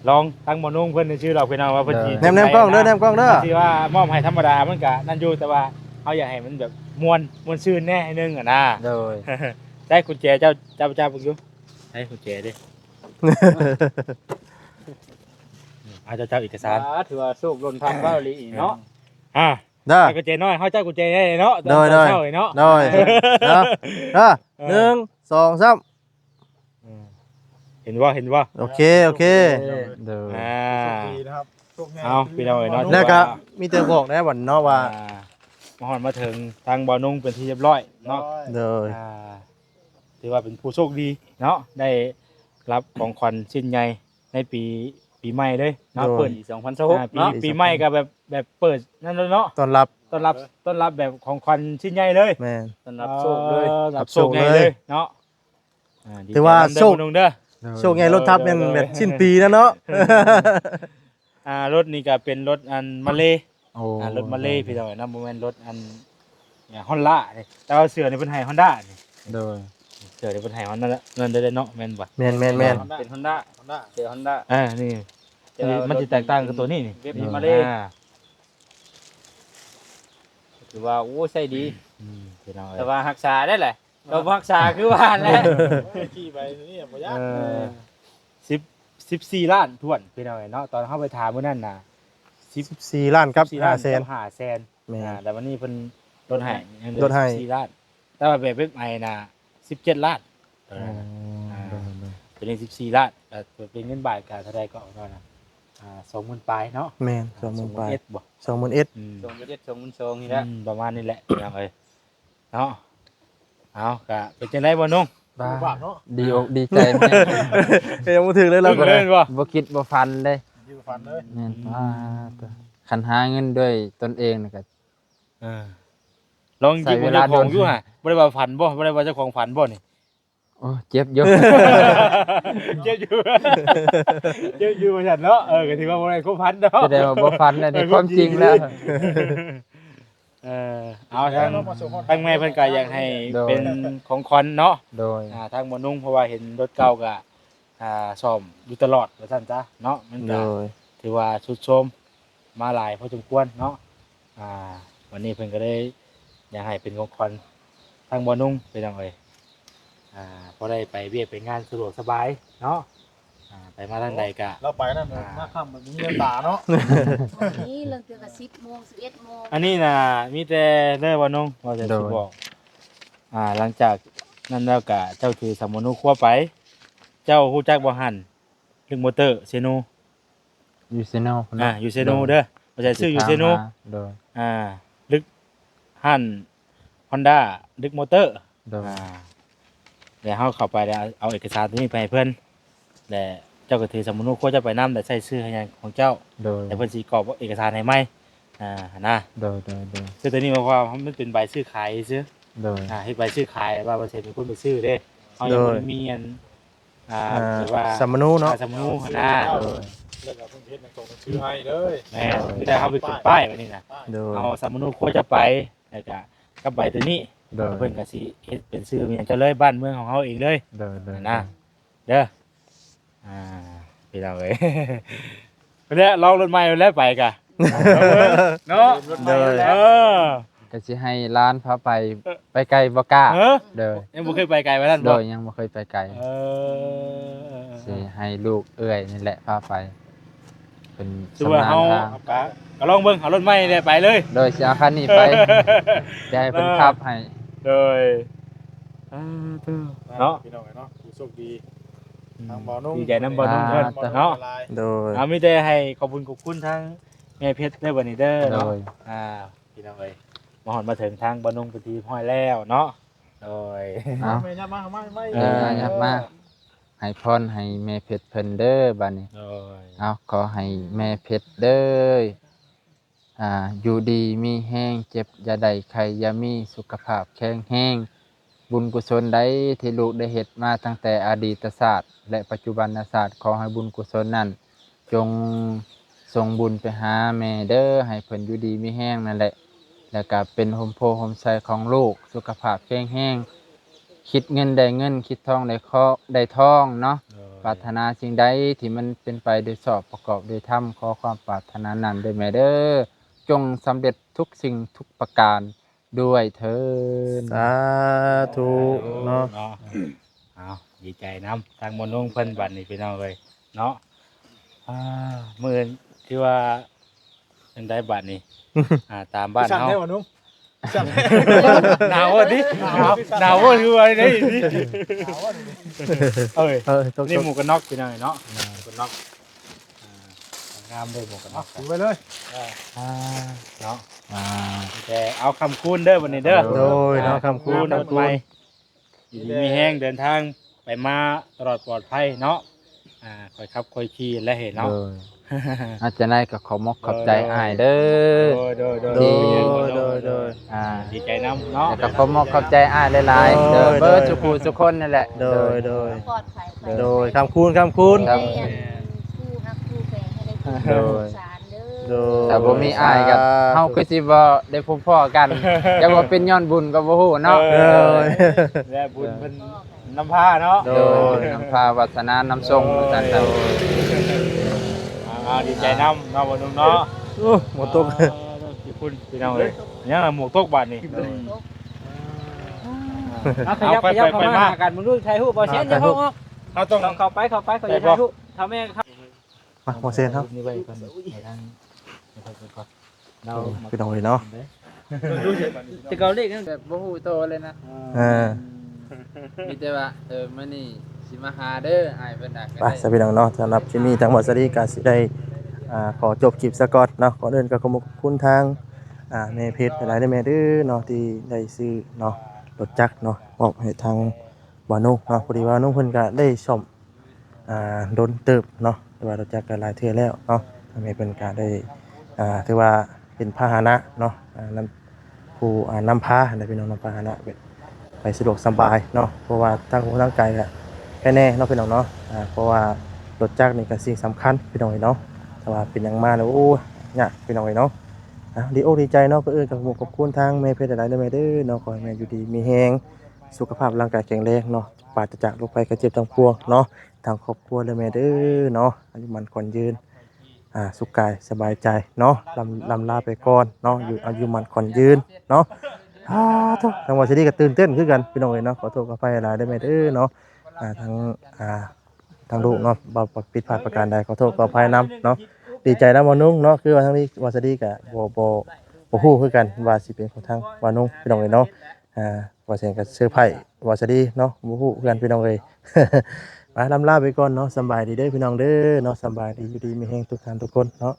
ลองตั้งหมอนุ่งเพิ่นในชื่อเราพี่น้องว่าเพิ่นสิ แนมกล้องเด้อแนมกล้องเด้อ ที่ว่ามอบให้ธรรมดามันก็นั่นอยู่แต่ว่าเฮาอยากให้มันแบบม่วนชื่นแน่นึงอ่ะนะ โดย ได้กุญแจเจ้าบึงอยู่ได้กุญแจดิเอาเจ้าเอกสาร ถือว่าโชคล้นทางบ้าลีเนาะ เด้อ ได้กุญแจน้อยเฮาเจ้ากุญแจได้เนาะ โดย ตอนเช้าเนาะ โดยเนาะ1 2 3 เห็นว่า โอเคโอเค โดย ดีนะครับโชคดี เอาพี่น้องเอ้ยเนาะ แล้วก็มีแต่บอกนะวันเนาะว่า มาฮอดมาถึงทางบ่อนุ่งเป็นที่เรียบร้อยเนาะ โดย ถือว่าเป็นผู้โชคดีเนาะได้รับของขวัญชิ้นใหญ่ในปีใหม่เลยเนาะ โดย เปิด 2026เนาะ ปีใหม่ก็แบบเปิดนั่นเลยเนาะ ต้อนรับ ต้อนรับแบบของขวัญชิ้นใหญ่เลย แม่น สำหรับโชคเลย รับโชคใหญ่เลยเนาะดีใจ ถือว่า น้ำเด้อ โชค บ่นุ่งเด้อ โชคไงรถทับเป็นแบบสิ้นปีนะเนาะ รถนี่ก็เป็นรถอันมาเล โอ้ รถมาเลพี่น้องนะบ่แม่นรถอันฮอนด้าแต่ว่าเสือนี่เพิ่นให้ฮอนด้านี่ โดย เสือนี่เพิ่นให้ฮอนด้าเงินได้เนาะแม่นบ่ แม่นแม่นแม่น เป็น Honda เจอ Honda นี่มันจะแตกต่างกับตัวนี้นี่ เว็บนี้มาเลย ถือว่าโอ้ใช่ดี พี่น้อง แต่ว่ารักษาได้แหละเราบ่รักษาคือว่าแหละ ขี่ไปนี่บ่ยาก 14ล้านถ้วนพี่น้องเนาะตอนเข้าไปถามมื้อนั้นน่ะ 14ล้านครับ 14ล้าน 5แสน 5แสน แม่น แต่วันนี้เพิ่นลดให้ ลดให้ 14ล้านแต่ว่าแบบเว็บไอน่ะ17ล้านเป็น14ล้านแต่เป็นเงินบาทก็เท่าใดก็เอาเท่านั้น20,000ปลายเนาะ แม่น20,000บาท บ่ 20,000เอ็ด ส่งไปเด็ดส่งมันส่งนี่แหละ ประมาณนี้แหละพี่น้องเอ้ยเนาะเอาก็เป็นจังได๋บ่นุ่ง บ้า บาทเนาะ ดีอกดีใจแม่ ยังบ่ถึงเลยเราก็ เล่นบ่ บ่คิดบ่ฝันเลย ดีกว่าฟันเลย แม่นว่าคันหาเงินด้วยตนเองนี่ก็ ลองยิงเจ้าของอยู่ฮะบ่ได้ว่าฝันบ่บ่ได้ว่าเจ้าของฝันบ่นี่ โอ้เจ็บอยู่ เจ็บอยู่เจ็บอยู่ว่าซั่นเนาะก็ถือว่าบ่ได้ครบพันเนาะ แสดงว่าบ่ฝันอันนี้ความจริงแล้ว เอาทางแม่เพิ่นก็อยากให้เป็นของขวัญเนาะ โดย ทางบ่นุ่งเพราะว่าเห็นรถเก่าก็ซ่อมอยู่ตลอดว่าซั่นจ้ะเนาะมัน โด ก็ ย ถือว่าชุดโชมมาหลายพอสมควรเนาะวันนี้เพิ่นก็ได้อยากให้เป็นของขวัญทางบ่นุ่งไปจังเอ้ยพอได้ไปเวียกไปงานสะดวกสบายเนาะไปมาทางใดก็ เราไปนั่นหน้าค่ำมันมีเงินตาเนาะ นี่เรื่องเกี่ยวกับ10 โมง 11 โมง อันนี้น่ะมีแต่เด้อบ่นุ่งว่าจะสิบอกหลังจาก นั่นแล้วก็เจ้าถือสมุนุครัวไป เจ้าฮู้จักบ่หั่นลึกมอเตอร์เซโน ยูเซโน อยู่เซโนเด้อบ่ใช่ซื้ออยู่เซโน โดย ลึกหั่น Honda ลึกมอเตอร์ โดย เดี๋ยวเฮาเข้าไปแล้วเอาเอกสารตัวนี้ไปให้เพิ่นแล้วเจ้าก็ถือสมุนุครัวเจ้าไปนำแต่ใส่ชื่อให้หยังของเจ้า โดย แต่เพิ่นสิกรอกเอกสารให้ใหม่นะ โดยโดยโดย ซึ่งตัวนี้หมายความว่ามันเป็นใบซื้อขายซื่อ โดย เฮ็ดใบซื้อขายว่าบ่ใช่เป็นคนไปซื้อเด้เฮายังบ่มีอันหรือว่า สมนูเนาะ สมุนุนะ โดย แล้วก็เพิ่นเฮ็ดส่งชื่อให้เลย แม่นแต่เฮาไปขึ้นป้ายไว้นี่นะ โดย เอาสมุนุครัวจะไปแล้วก็กับใบตัวนี้ โดย เพิ่นก็สิเฮ็ดเป็นชื่อเมียนเจะเลยบ้านเมืองของเฮาเองเลย โดยโดย นะเด้อพี่น้องเอ้ย เนี่ยลองรถใหม่แล้วไปกะเนาะ โดย ก็สิให้ร้านพาไปไกลบ่กล้า เออ โดย ยังบ่เคยไปไกลไปนั่น โด บ่ ยยังบ่เคยไปไกล เออ สิให้ลูกเอื้อยนี่แหละพาไป เป็น คือว่า ชำนา เฮา ญทาง ก็ลองเบิ่งเอารถใหม่เนี่ยไปเลย โดยสิเอาคันนี้ไปจะให้เพิ่นขับให้ โดยเนาะ พี่น้องเนาะผู้โชคดีทางบ่อนุ่ง ดีใจนำบ่นุ่งเพิ่น เนาะ เนาะ โดย มีแต่ให้ขอบคุณทั้งแม่เพชรได้อบัดนี้เด้อ โด เนาะ ย พี่น้องเอ้ยมาฮอดมาถึงทางบ่นุ่งเป็นที่ห้อยแล้วเนาะโดย เอา ไม่ยับมาไม่ ยับมาให้พรให้แม่เพชรเพิ่นเด้อบัดนี้ โดย เอาขอให้แม่เพชรเด้ออยู่ดีมีแห้งเจ็บอย่าได้ใครอย่ามีสุขภาพแข็งแรงบุญกุศลใดที่ลูกได้เฮ็ดมาตั้งแต่อดีตศาสตร์และปัจจุบันศาสตร์ขอให้บุญกุศลนั้นจงส่งบุญไปหาแม่เด้อให้เพิ่นอยู่ดีมีแห้งนั่นแหละแล้วก็เป็นโฮมโพโฮมไซของลูกสุขภาพแข็งแรงคิดเงินได้เงินคิดทองได้ทองเนาะ ปรารถนาสิ่งใดที่มันเป็นไปโดยชอบประกอบโดยธรรมขอความปรารถนานั้นด้วยแม่เด้อจงสำเร็จทุกสิ่งทุกประการด้วยเถิด สาธุเนาะ เอาดีใจน้ำทางบ่นุ่งเพิ่นบัดนี้พี่น้องเอ้ยเนาะมื้ออื่นคือว่าจังได๋บัดนี้ ตามบ้าน สั่ง เฮา ได้บ่นุ่งสั่ง หนาวอ่ะดิหนาวอ่ะคือว่าได้ดิเอ้ย ต้อง นี่หมวกกันน็อกพี่น้องเนาะหมวกกันน็อกงามด้วยหมวกกันน็อก ถือไปเลย เนาะ อ่า แต่เอาคำคูณเด้อวันนี้เด้อ โดยเนาะคำคูณ รถใหม่อยู่ดีมีแห้งเดินทางไปมาตลอดปลอดภัยเนาะค่อยขับค่อยขี่และเห็นเนาะ โดยอาจจะได้ก็ขอมกขอบใจอ้ายเด้อ โดย โดยโดย ดีใจน้ำเนาะ แล้วก็ขอมกขอบใจอ้ายหลายๆเด้อ โดย เบิดทุกผู้ทุกคนนั่นแหละ โดยโดย ปลอดภัยไป โดยคำคูณคำคูณ ได้อันคู่ฮักคู่แฟนให้ได้คู่สารเด้ โด อย แต่บ่มีอ้ายกับเฮาคือสิบ่ได้พบพ่อกันจะว่าเป็นย้อนบุญก็บ่ฮู้เนาะ โดย และบุญเป็นน้ำผ้าเนาะ โด โดยนำพาวัฒนานำทรงจันทร์ ดีใจน้ำเนาะวันนึงเนาะ โอ้หมดตก พี่คุณพี่น้องเลยเนี่ยหมวกตกบาทนี่ เอาขยับเข้ามาหากันมึงดูถ่ายรูปบ่เช่นจะเข้าออก เขาต้อง เข้าไปเขาจะถ่ายรูปทำแม่ครับ มาหมดเซนครับ นี่ไปก่อนไปทางเรา พี่น้องเลยเนาะ จะเกาเลขนั่น แบบบ่ฮู้โตเลยนะ มีแต่ว่ามื้อนี้สิมาหาเด้ออ้ายเพิ่นน่ะ ไปสวัสดีน้องเนาะสำหรับที่นี่ทั้งหมดสวัสดีกาสิได้ขอจบคลิปซะก่อนเนาะก่อนอื่นก็ขอบคุณทางแม่เพชรหลายๆได้แม่เด้อเนาะที่ได้ซื้อเนาะรถจักรเนาะมอบให้ทางบ่าวนุ่งเนาะพอดีว่านุ่งเพิ่นก็ได้ซ่อมโดนเติบเนาะแต่ว่ารถจักรก็หลายเทื่อแล้วเนาะทางแม่เพิ่นก็ได้ถือว่าเป็นพาหนะเนาะนำผู้นำพาให้พี่น้องนำพาหนะไปสะดวกสบายเนาะเพราะว่าทางผู้ทางไกลก็แค่แน่เนาะพี่น้องเนาะเพราะว่ารถจักรนี่ก็สิ่งสำคัญพี่น้องเนาะแต่ว่าเป็นหยังมาแล้วโอ้ยากพี่น้องเนาะดีอกดีใจเนาะก็กับขอบคุณทางแม่เพชรหลายๆเด้อแม่เด้อเนาะขอให้แม่อยู่ดีมีแรงสุขภาพร่างกายแข็งแรงเนาะปราศจากโรคภัยไข้เจ็บทั้งปวงเนาะทางครอบครัวเด้อแม่เด้อเนาะอายุมันขวัญยืนสุขกายสบายใจเนาะลำลาไปก่อนเนาะอยู่อายุมันขวัญยืนเนาะทางวัดสิริก็ตื่นเต้นคือกันพี่น้องเนาะขอโทษขออภัยหลายเด้อแม่เด้อเนาะทางลูกเนาะบ่ผิดพลาดประการใดขอโทษขออภัยนำเนาะดีใจนะบ่นุ่งเนาะคือว่าทางนี้วัดสิริก็บ่ฮู้คือกันว่าสิเป็นของทางบ่นุ่งพี่น้องเนาะ ว่าเสียงก็เสื้อร์ไผ่ว่าสดีเนาะบ่ฮู้เพื่อนพี่น้องเอ้ย ไปลำลาไปก่อนเนาะสำบายดีเด้อพี่น้องเด้อเนาะสำบายดีอยู่ดีมีแฮงทุกท่านทุกคนเนาะ